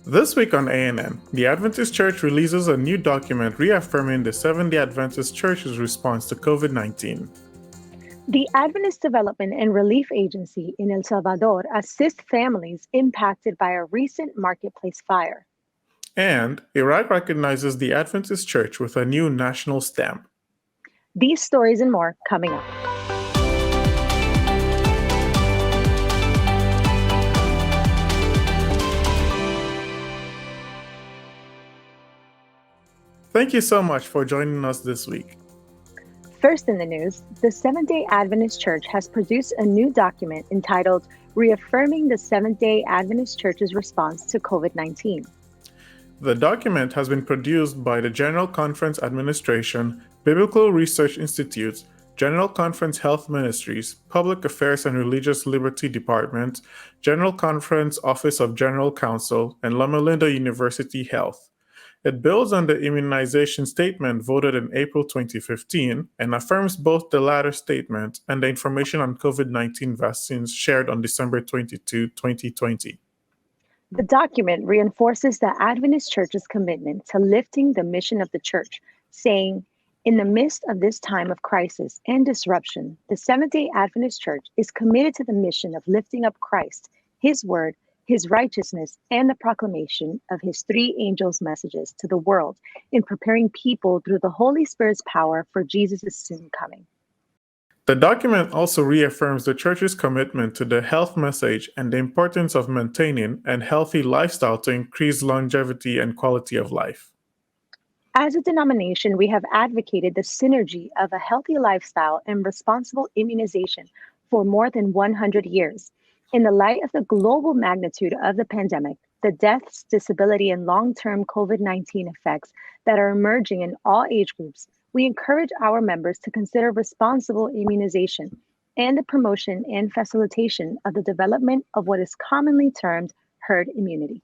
This week on ANN, the Adventist Church releases a new document reaffirming the Seventh-day Adventist Church's response to COVID-19. The Adventist Development and Relief Agency in El Salvador assists families impacted by a recent marketplace fire. And Iraq recognizes the Adventist Church with a new national stamp. These stories and more coming up. Thank you so much for joining us this week. First in the news, the Seventh-day Adventist Church has produced a new document entitled Reaffirming the Seventh-day Adventist Church's Response to COVID-19. The document has been produced by the General Conference Administration, Biblical Research Institute, General Conference Health Ministries, Public Affairs and Religious Liberty Department, General Conference Office of General Counsel, and Loma Linda University Health. It builds on the immunization statement voted in April 2015 and affirms both the latter statement and the information on COVID-19 vaccines shared on December 22, 2020. The document reinforces the Adventist Church's commitment to lifting the mission of the church, saying, "In the midst of this time of crisis and disruption, the Seventh-day Adventist Church is committed to the mission of lifting up Christ, His Word, His righteousness, and the proclamation of His three angels' messages to the world in preparing people through the Holy Spirit's power for Jesus' soon coming." The document also reaffirms the Church's commitment to the health message and the importance of maintaining a healthy lifestyle to increase longevity and quality of life. As a denomination, we have advocated the synergy of a healthy lifestyle and responsible immunization for more than 100 years. In the light of the global magnitude of the pandemic, the deaths, disability, and long-term COVID-19 effects that are emerging in all age groups, we encourage our members to consider responsible immunization and the promotion and facilitation of the development of what is commonly termed herd immunity.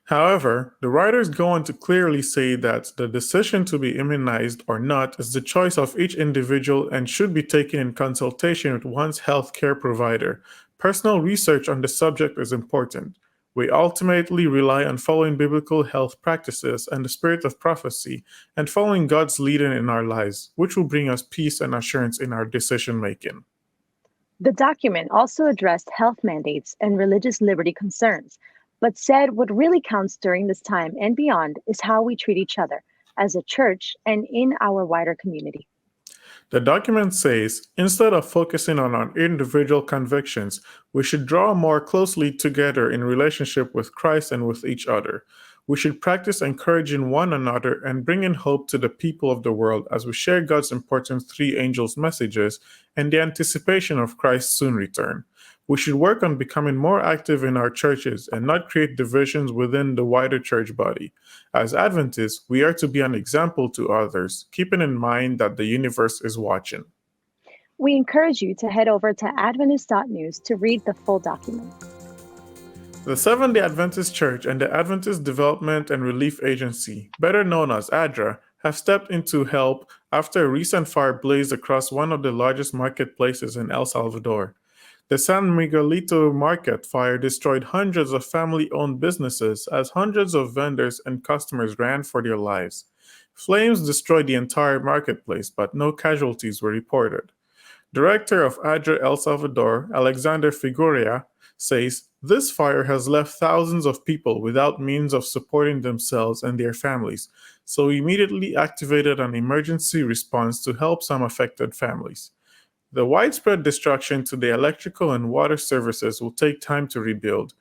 However, the writers go on to clearly say that the decision to be immunized or not is the choice of each individual and should be taken in consultation with one's health care provider. Personal research on the subject is important. We ultimately rely on following biblical health practices and the spirit of prophecy and following God's leading in our lives, which will bring us peace and assurance in our decision making. The document also addressed health mandates and religious liberty concerns, but said what really counts during this time and beyond is how we treat each other as a church and in our wider community. The document says, instead of focusing on our individual convictions, we should draw more closely together in relationship with Christ and with each other. We should practice encouraging one another and bringing hope to the people of the world as we share God's important three angels' messages and the anticipation of Christ's soon return. We should work on becoming more active in our churches and not create divisions within the wider church body. As Adventists, we are to be an example to others, keeping in mind that the universe is watching. We encourage you to head over to Adventist.news to read the full document. The Seventh-day Adventist Church and the Adventist Development and Relief Agency, better known as ADRA, have stepped in to help after a recent fire blazed across one of the largest marketplaces in El Salvador. The San Miguelito market fire destroyed hundreds of family-owned businesses as hundreds of vendors and customers ran for their lives. Flames destroyed the entire marketplace, but no casualties were reported. Director of ADRA El Salvador, Alexander Figueroa, says, "This fire has left thousands of people without means of supporting themselves and their families, so we immediately activated an emergency response to help some affected families. The widespread destruction to the electrical and water services will take time to rebuild.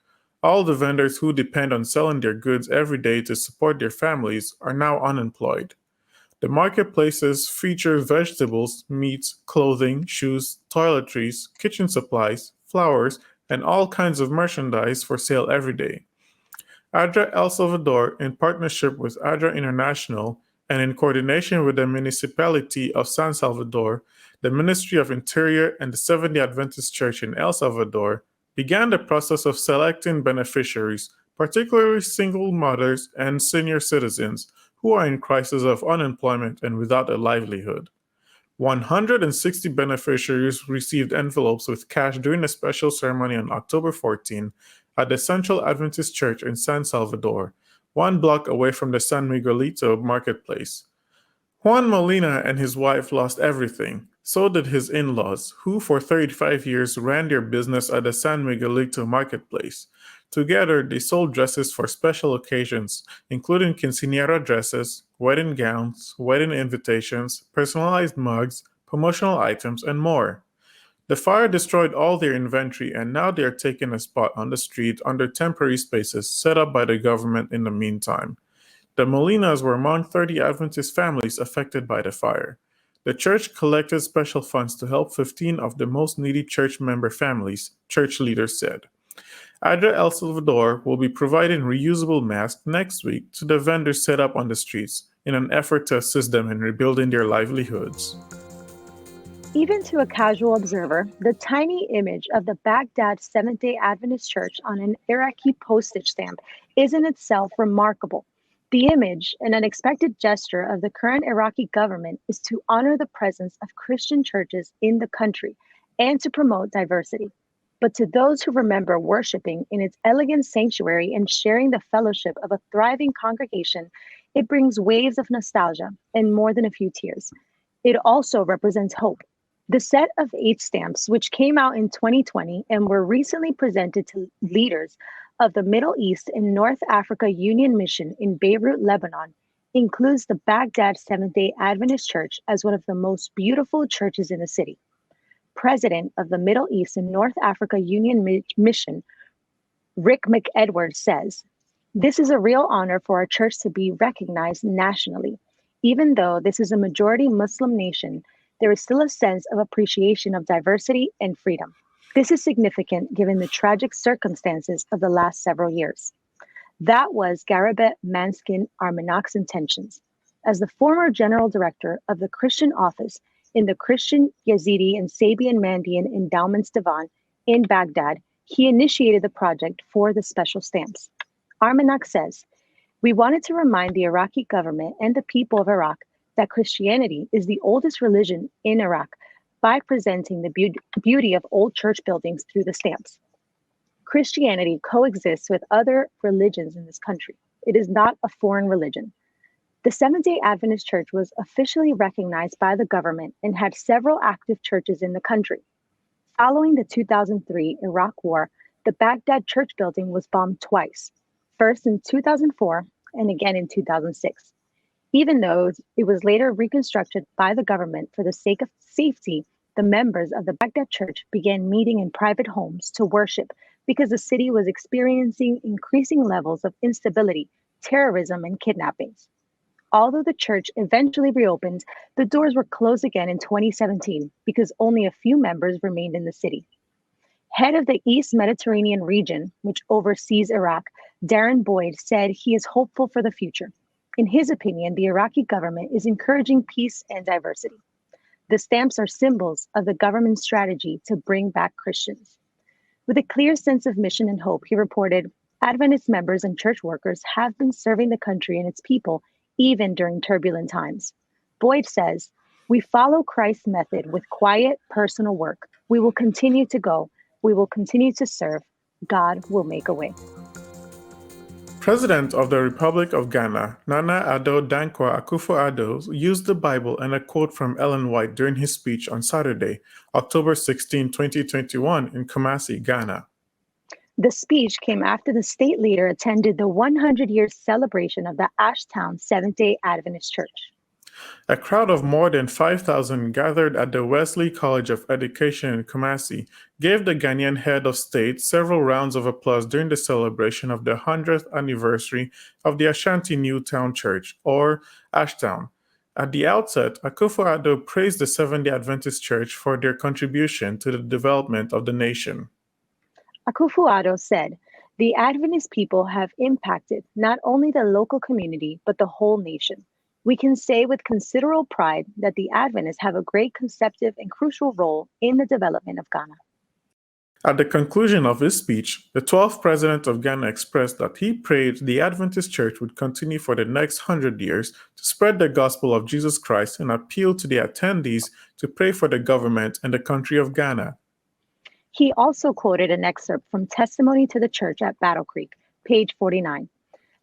All the vendors who depend on selling their goods every day to support their families are now unemployed. The marketplaces feature vegetables, meats, clothing, shoes, toiletries, kitchen supplies, flowers, and all kinds of merchandise for sale every day. ADRA El Salvador, in partnership with ADRA International and in coordination with the municipality of San Salvador, the Ministry of Interior, and the Seventh-day Adventist Church in El Salvador, began the process of selecting beneficiaries, particularly single mothers and senior citizens who are in crisis of unemployment and without a livelihood. 160 beneficiaries received envelopes with cash during a special ceremony on October 14, at the Central Adventist Church in San Salvador, 1 block away from the San Miguelito marketplace. Juan Molina and his wife lost everything. So did his in-laws, who for 35 years ran their business at the San Miguelito marketplace. Together, they sold dresses for special occasions, including quinceañera dresses, wedding gowns, wedding invitations, personalized mugs, promotional items, and more. The fire destroyed all their inventory, and now they are taking a spot on the street under temporary spaces set up by the government in the meantime. The Molinas were among 30 Adventist families affected by the fire. The church collected special funds to help 15 of the most needy church member families, church leaders said. ADRA El Salvador will be providing reusable masks next week to the vendors set up on the streets in an effort to assist them in rebuilding their livelihoods. Even to a casual observer, the tiny image of the Baghdad Seventh-day Adventist Church on an Iraqi postage stamp is in itself remarkable. The image, an unexpected gesture of the current Iraqi government, is to honor the presence of Christian churches in the country and to promote diversity. But to those who remember worshiping in its elegant sanctuary and sharing the fellowship of a thriving congregation, it brings waves of nostalgia and more than a few tears. It also represents hope. The set of 8 stamps, which came out in 2020 and were recently presented to leaders of the Middle East and North Africa Union Mission in Beirut, Lebanon, includes the Baghdad Seventh-day Adventist Church as one of the most beautiful churches in the city. President of the Middle East and North Africa Union Mission, Rick McEdwards, says, "This is a real honor for our church to be recognized nationally. Even though this is a majority Muslim nation, there is still a sense of appreciation of diversity and freedom. This is significant given the tragic circumstances of the last several years." That was Garabet Manskin Armanak's intentions. As the former general director of the Christian office in the Christian Yazidi and Sabian Mandian Endowments Divan in Baghdad, he initiated the project for the special stamps. Armanak says, "We wanted to remind the Iraqi government and the people of Iraq that Christianity is the oldest religion in Iraq by presenting the beauty of old church buildings through the stamps. Christianity coexists with other religions in this country. It is not a foreign religion." The Seventh-day Adventist Church was officially recognized by the government and had several active churches in the country. Following the 2003 Iraq War, the Baghdad church building was bombed twice, first in 2004 and again in 2006. Even though it was later reconstructed by the government for the sake of safety, the members of the Baghdad church began meeting in private homes to worship because the city was experiencing increasing levels of instability, terrorism, and kidnappings. Although the church eventually reopened, the doors were closed again in 2017 because only a few members remained in the city. Head of the East Mediterranean region, which oversees Iraq, Darren Boyd, said he is hopeful for the future. In his opinion, the Iraqi government is encouraging peace and diversity. The stamps are symbols of the government's strategy to bring back Christians. With a clear sense of mission and hope, he reported, "Adventist members and church workers have been serving the country and its people even during turbulent times." Boyd says, "We follow Christ's method with quiet, personal work. We will continue to go. We will continue to serve. God will make a way." President of the Republic of Ghana, Nana Addo Dankwa Akuffo-Addo, used the Bible and a quote from Ellen White during his speech on Saturday, October 16, 2021 in Kumasi, Ghana. The speech came after the state leader attended the 100-year celebration of the Ashtown Seventh-day Adventist Church. A crowd of more than 5,000 gathered at the Wesley College of Education in Kumasi gave the Ghanaian head of state several rounds of applause during the celebration of the 100th anniversary of the Ashanti New Town Church, or Ashtown. At the outset, Akuffo-Addo praised the Seventh-day Adventist Church for their contribution to the development of the nation. Akuffo-Addo said, "The Adventist people have impacted not only the local community, but the whole nation. We can say with considerable pride that the Adventists have a great conceptive and crucial role in the development of Ghana." At the conclusion of his speech, the 12th president of Ghana expressed that he prayed the Adventist Church would continue for the next 100 years to spread the gospel of Jesus Christ and appealed to the attendees to pray for the government and the country of Ghana. He also quoted an excerpt from Testimony to the Church at Battle Creek, page 49.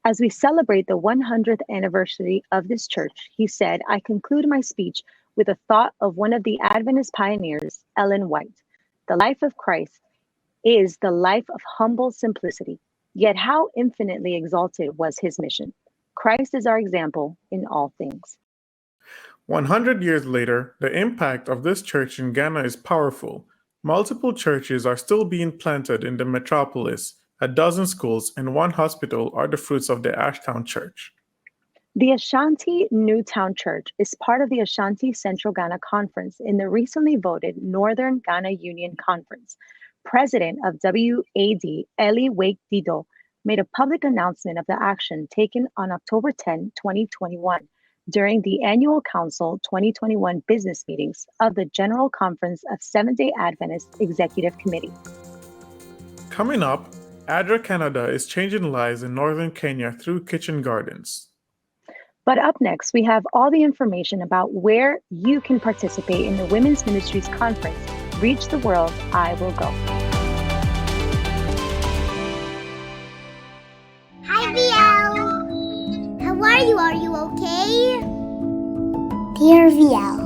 As we celebrate the 100th anniversary of this church, he said, I conclude my speech with a thought of one of the Adventist pioneers, Ellen White. The life of Christ is the life of humble simplicity, yet how infinitely exalted was his mission. Christ is our example in all things. 100 years later, the impact of this church in Ghana is powerful. Multiple churches are still being planted in the metropolis. A dozen schools and one hospital are the fruits of the Ashtown Church. The Ashanti Newtown Church is part of the Ashanti Central Ghana Conference in the recently voted Northern Ghana Union Conference. President of WAD, Eli Wake Dido, made a public announcement of the action taken on October 10, 2021, during the annual Council 2021 business meetings of the General Conference of Seventhday Adventist Executive Committee. Coming up, ADRA Canada is changing lives in northern Kenya through kitchen gardens. But up next, we have all the information about where you can participate in the Women's Ministries Conference, Reach the World, I Will Go. Hi, VL. How are you? Are you okay? Dear VL,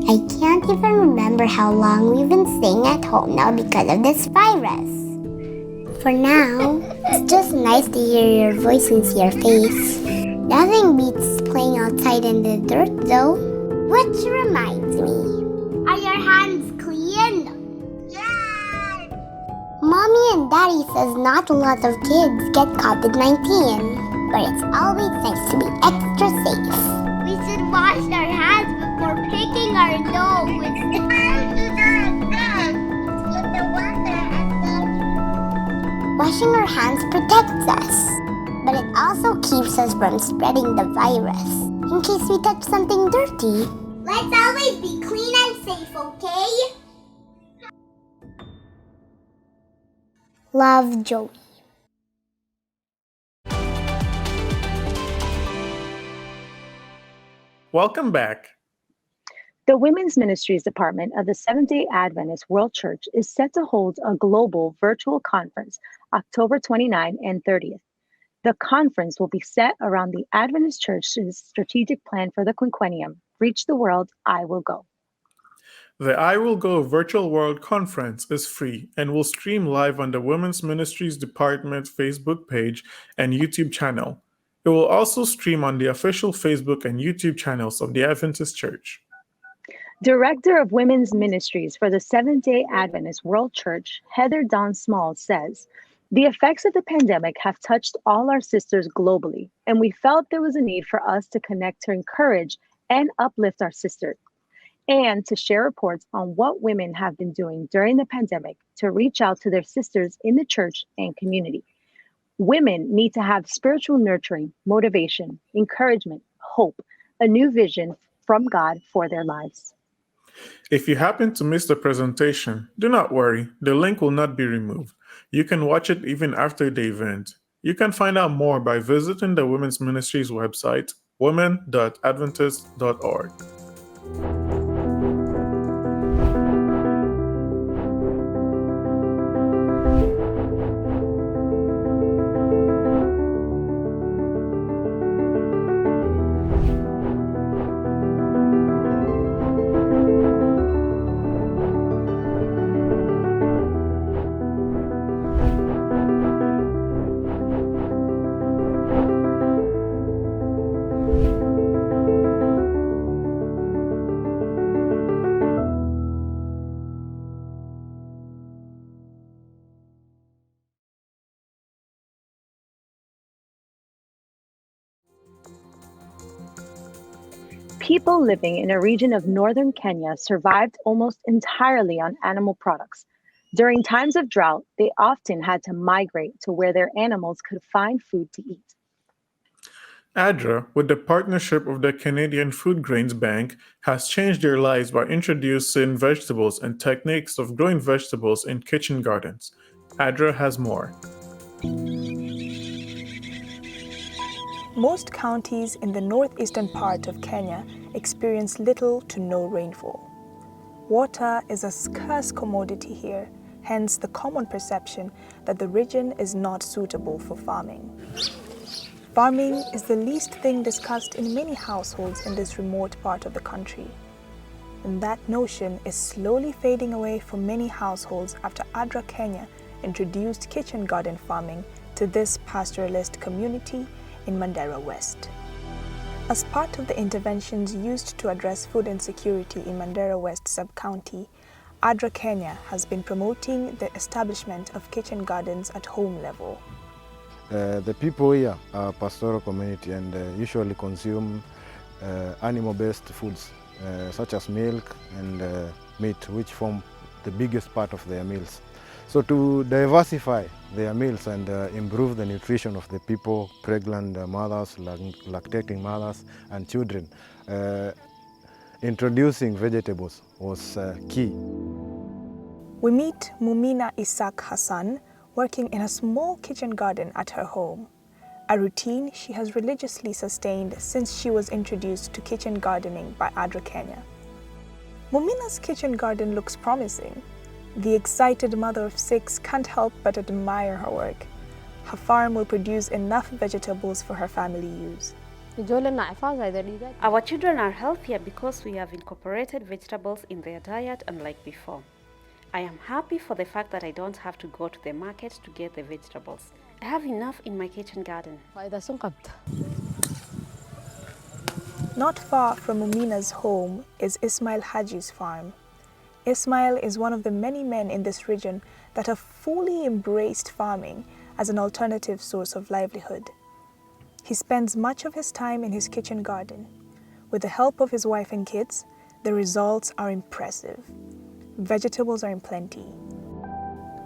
I can't even remember how long we've been staying at home now because of this virus. For now, it's just nice to hear your voice and see your face. Nothing beats playing outside in the dirt though. Which reminds me, are your hands clean? Yes! Mommy and Daddy says not a lot of kids get COVID-19, but it's always nice to be extra safe. We should wash our hands before picking our nose. Washing our hands protects us, but it also keeps us from spreading the virus in case we touch something dirty. Let's always be clean and safe, okay? Love, Joey. Welcome back. The Women's Ministries Department of the Seventh-day Adventist World Church is set to hold a global virtual conference October 29 and 30th. The conference will be set around the Adventist Church's strategic plan for the quinquennium, Reach the World, I Will Go. The I Will Go Virtual World Conference is free and will stream live on the Women's Ministries Department Facebook page and YouTube channel. It will also stream on the official Facebook and YouTube channels of the Adventist Church. Director of Women's Ministries for the Seventh-day Adventist World Church, Heather Dawn Small, says, the effects of the pandemic have touched all our sisters globally, and we felt there was a need for us to connect to encourage and uplift our sisters, and to share reports on what women have been doing during the pandemic to reach out to their sisters in the church and community. Women need to have spiritual nurturing, motivation, encouragement, hope, a new vision from God for their lives. If you happen to miss the presentation, do not worry, the link will not be removed. You can watch it even after the event. You can find out more by visiting the Women's Ministries website, women.adventist.org. People living in a region of northern Kenya survived almost entirely on animal products. During times of drought, they often had to migrate to where their animals could find food to eat. ADRA, with the partnership of the Canadian Food Grains Bank, has changed their lives by introducing vegetables and techniques of growing vegetables in kitchen gardens. ADRA has more. Most counties in the northeastern part of Kenya experience little to no rainfall. Water is a scarce commodity here, hence the common perception that the region is not suitable for farming. Farming is the least thing discussed in many households in this remote part of the country. And that notion is slowly fading away for many households after ADRA Kenya introduced kitchen garden farming to this pastoralist community in Mandera West. As part of the interventions used to address food insecurity in Mandera West sub-county, ADRA Kenya has been promoting the establishment of kitchen gardens at home level. The people here are a pastoral community and usually consume animal-based foods such as milk and meat, which form the biggest part of their meals. So to diversify their meals and improve the nutrition of the people, pregnant mothers, lactating mothers and children, introducing vegetables was key. We meet Mumina Isaac Hassan working in a small kitchen garden at her home, a routine she has religiously sustained since she was introduced to kitchen gardening by ADRA Kenya. Mumina's kitchen garden looks promising. The excited mother of 6 can't help but admire her work. Her farm will produce enough vegetables for her family use. Our children are healthier because we have incorporated vegetables in their diet unlike before. I am happy for the fact that I don't have to go to the market to get the vegetables. I have enough in my kitchen garden. Not far from Mumina's home is Ismail Haji's farm. Ismail is one of the many men in this region that have fully embraced farming as an alternative source of livelihood. He spends much of his time in his kitchen garden. With the help of his wife and kids, the results are impressive. Vegetables are in plenty.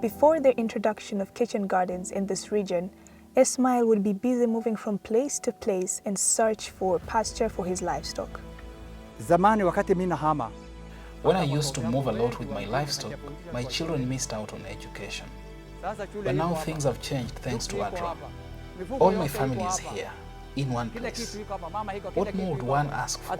Before the introduction of kitchen gardens in this region, Ismail would be busy moving from place to place in search for pasture for his livestock. When I used to move a lot with my livestock, my children missed out on education. But now things have changed thanks to ADRA. All my family is here, in one place. What more would one ask for?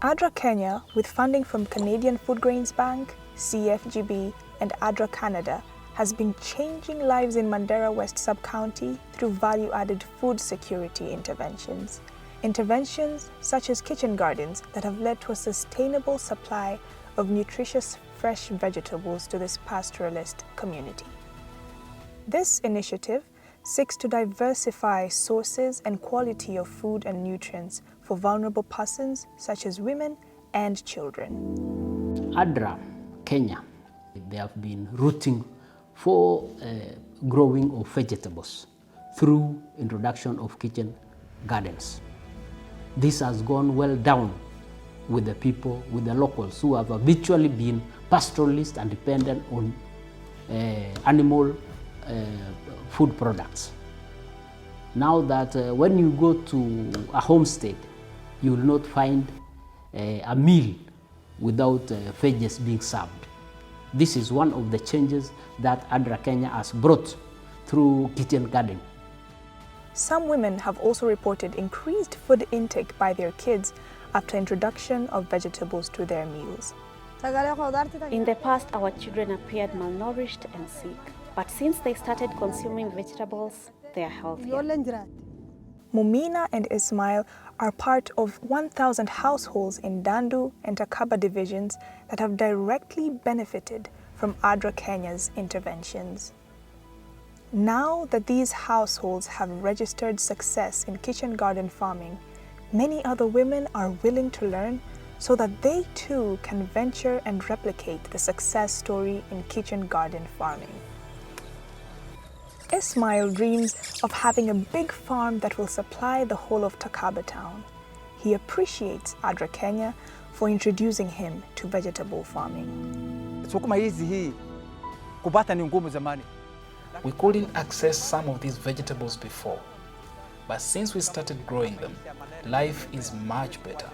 ADRA Kenya, with funding from Canadian Food Grains Bank, CFGB, and ADRA Canada, has been changing lives in Mandera West sub-county through value-added food security interventions. Interventions such as kitchen gardens that have led to a sustainable supply of nutritious fresh vegetables to this pastoralist community. This initiative seeks to diversify sources and quality of food and nutrients for vulnerable persons such as women and children. ADRA Kenya, they have been rooting for growing of vegetables through introduction of kitchen gardens. This has gone well down with the people, with the locals who have habitually been pastoralists and dependent on animal food products. Now that when you go to a homestead, you will not find a meal without veggies being served. This is one of the changes that ADRA Kenya has brought through kitchen garden. Some women have also reported increased food intake by their kids after introduction of vegetables to their meals. In the past, our children appeared malnourished and sick, but since they started consuming vegetables, they are healthier. Mumina and Ismail are part of 1,000 households in Dandu and Takaba divisions that have directly benefited from ADRA Kenya's interventions. Now that these households have registered success in kitchen garden farming, many other women are willing to learn so that they too can venture and replicate the success story in kitchen garden farming. Ismail dreams of having a big farm that will supply the whole of Takaba town. He appreciates ADRA Kenya for introducing him to vegetable farming. We couldn't access some of these vegetables before, but since we started growing them, life is much better.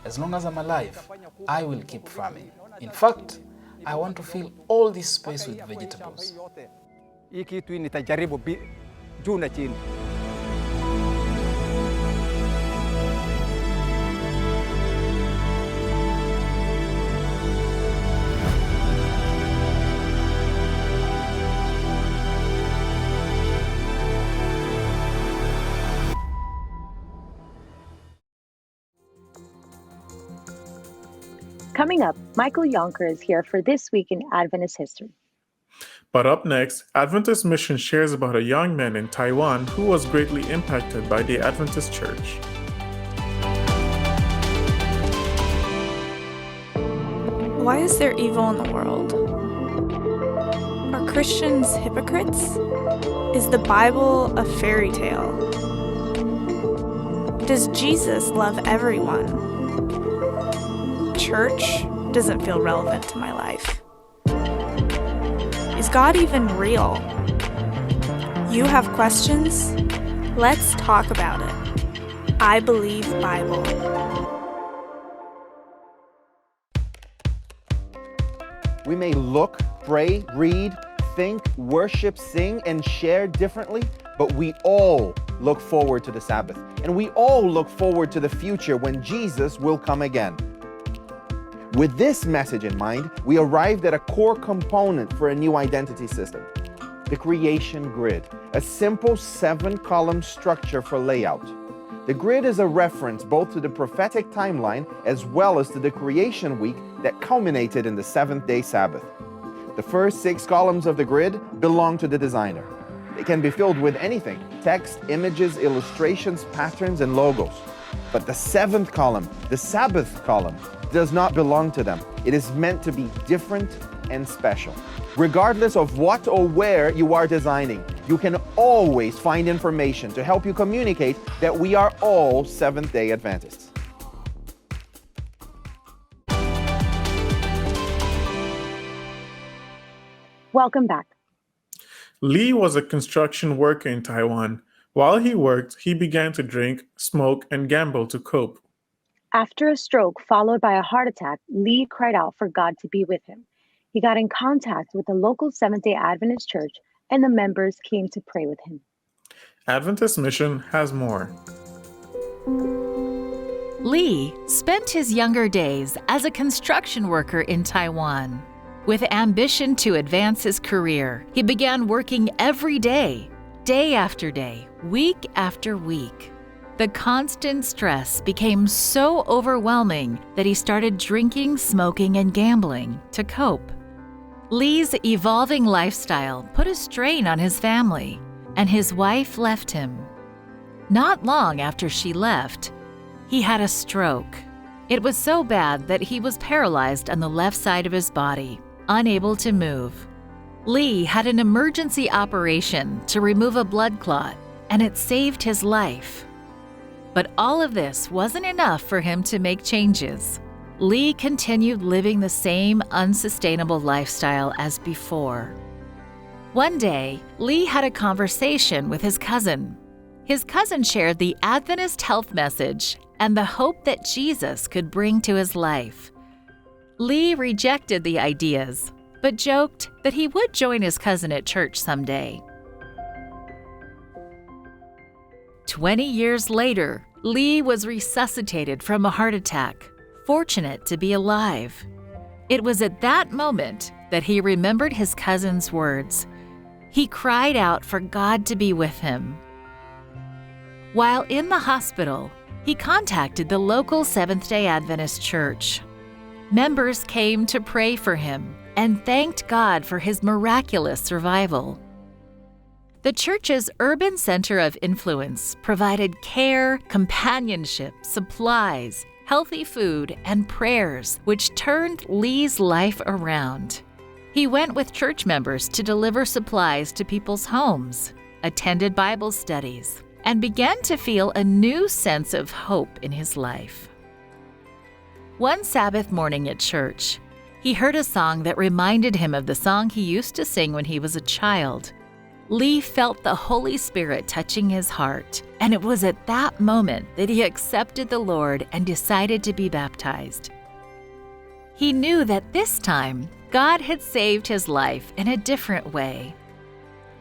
As long as I'm alive, I will keep farming. In fact, I want to fill all this space with vegetables. Coming up, Michael Yonker is here for This Week in Adventist History. But up next, Adventist Mission shares about a young man in Taiwan who was greatly impacted by the Adventist Church. Why is there evil in the world? Are Christians hypocrites? Is the Bible a fairy tale? Does Jesus love everyone? Church doesn't feel relevant to my life. Is God even real? You have questions? Let's talk about it. I Believe Bible. We may look, pray, read, think, worship, sing, and share differently, but we all look forward to the Sabbath. And we all look forward to the future when Jesus will come again. With this message in mind, we arrived at a core component for a new identity system, the creation grid, a simple 7-column structure for layout. The grid is a reference both to the prophetic timeline as well as to the creation week that culminated in the seventh-day Sabbath. The first 6 columns of the grid belong to the designer. They can be filled with anything: text, images, illustrations, patterns, and logos. But the 7th column, the Sabbath column, does not belong to them. It is meant to be different and special. Regardless of what or where you are designing, you can always find information to help you communicate that we are all Seventh-day Adventists. Welcome back. Lee was a construction worker in Taiwan. While he worked, he began to drink, smoke, and gamble to cope. After a stroke followed by a heart attack, Lee cried out for God to be with him. He got in contact with the local Seventh-day Adventist Church, and the members came to pray with him. Adventist Mission has more. Lee spent his younger days as a construction worker in Taiwan. With ambition to advance his career, he began working every day, day after day, week after week. The constant stress became so overwhelming that he started drinking, smoking, and gambling to cope. Lee's evolving lifestyle put a strain on his family, and his wife left him. Not long after she left, he had a stroke. It was so bad that he was paralyzed on the left side of his body, unable to move. Lee had an emergency operation to remove a blood clot, and it saved his life. But all of this wasn't enough for him to make changes. Lee continued living the same unsustainable lifestyle as before. One day, Lee had a conversation with his cousin. His cousin shared the Adventist health message and the hope that Jesus could bring to his life. Lee rejected the ideas, but joked that he would join his cousin at church someday. 20 years later, Lee was resuscitated from a heart attack, fortunate to be alive. It was at that moment that he remembered his cousin's words. He cried out for God to be with him. While in the hospital, he contacted the local Seventh-day Adventist Church. Members came to pray for him and thanked God for his miraculous survival. The church's urban center of influence provided care, companionship, supplies, healthy food, and prayers, which turned Lee's life around. He went with church members to deliver supplies to people's homes, attended Bible studies, and began to feel a new sense of hope in his life. One Sabbath morning at church, he heard a song that reminded him of the song he used to sing when he was a child. Lee felt the Holy Spirit touching his heart, and it was at that moment that he accepted the Lord and decided to be baptized. He knew that this time, God had saved his life in a different way.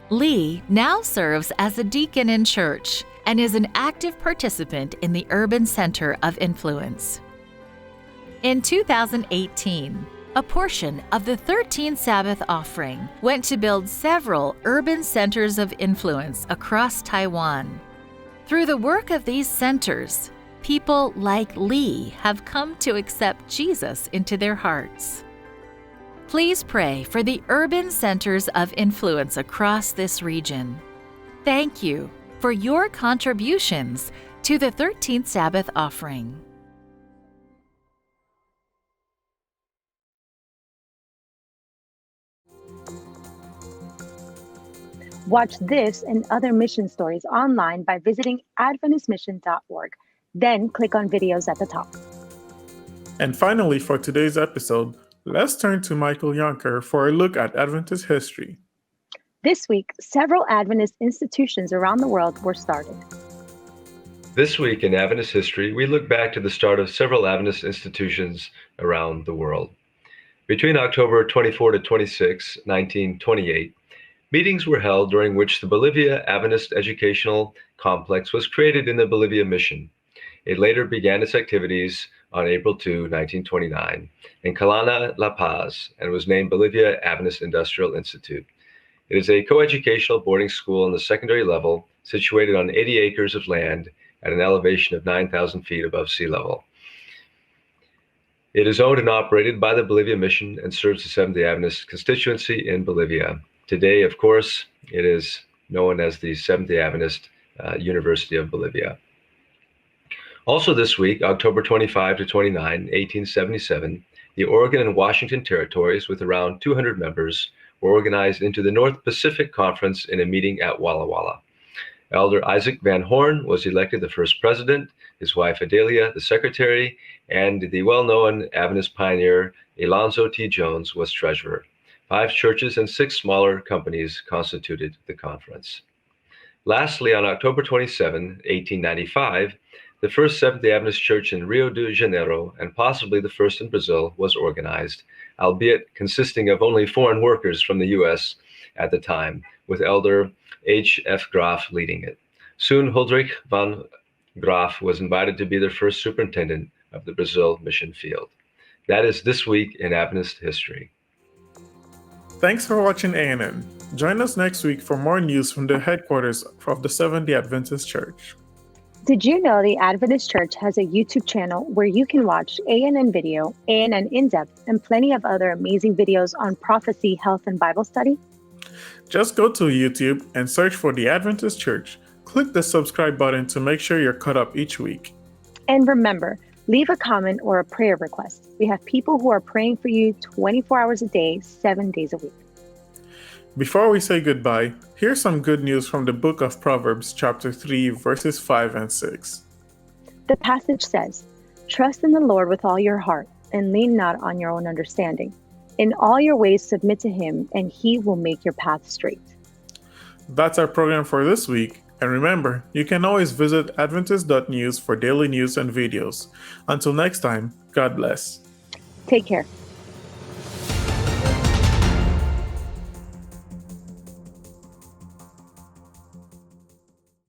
Lee now serves as a deacon in church and is an active participant in the urban center of influence. In 2018, a portion of the 13th Sabbath offering went to build several urban centers of influence across Taiwan. Through the work of these centers, people like Lee have come to accept Jesus into their hearts. Please pray for the urban centers of influence across this region. Thank you for your contributions to the 13th Sabbath offering. Watch this and other mission stories online by visiting AdventistMission.org. Then click on videos at the top. And finally, for today's episode, let's turn to Michael Yonker for a look at Adventist history. This week, several Adventist institutions around the world were started. This week in Adventist history, we look back to the start of several Adventist institutions around the world. Between October 24 to 26, 1928, meetings were held during which the Bolivia Adventist Educational Complex was created in the Bolivia Mission. It later began its activities on April 2, 1929, in Calana, La Paz, and was named Bolivia Adventist Industrial Institute. It is a coeducational boarding school on the secondary level, situated on 80 acres of land at an elevation of 9,000 feet above sea level. It is owned and operated by the Bolivia Mission and serves the Seventh-day Adventist constituency in Bolivia. Today, of course, it is known as the Seventh-day Adventist University of Bolivia. Also this week, October 25 to 29, 1877, the Oregon and Washington territories, with around 200 members, were organized into the North Pacific Conference in a meeting at Walla Walla. Elder Isaac Van Horn was elected the first president, his wife Adelia the secretary, and the well-known Adventist pioneer Alonzo T. Jones was treasurer. 5 churches and 6 smaller companies constituted the conference. Lastly, on October 27, 1895, the first Seventh-day Adventist Church in Rio de Janeiro, and possibly the first in Brazil, was organized, albeit consisting of only foreign workers from the U.S. at the time, with Elder H.F. Graf leading it. Soon, Huldrych van Graf was invited to be their first superintendent of the Brazil mission field. That is this week in Adventist history. Thanks for watching ANN. Join us next week for more news from the headquarters of the Seventh-day Adventist Church. Did you know the Adventist Church has a YouTube channel where you can watch ANN Video, ANN In-Depth, and plenty of other amazing videos on prophecy, health, and Bible study? Just go to YouTube and search for the Adventist Church. Click the subscribe button to make sure you're caught up each week. And remember, leave a comment or a prayer request. We have people who are praying for you 24 hours a day, 7 days a week. Before we say goodbye, here's some good news from the book of Proverbs, chapter 3, verses 5 and 6. The passage says, "Trust in the Lord with all your heart, and lean not on your own understanding. In all your ways submit to him, and he will make your path straight." That's our program for this week. And remember, you can always visit Adventist.news for daily news and videos. Until next time, God bless. Take care.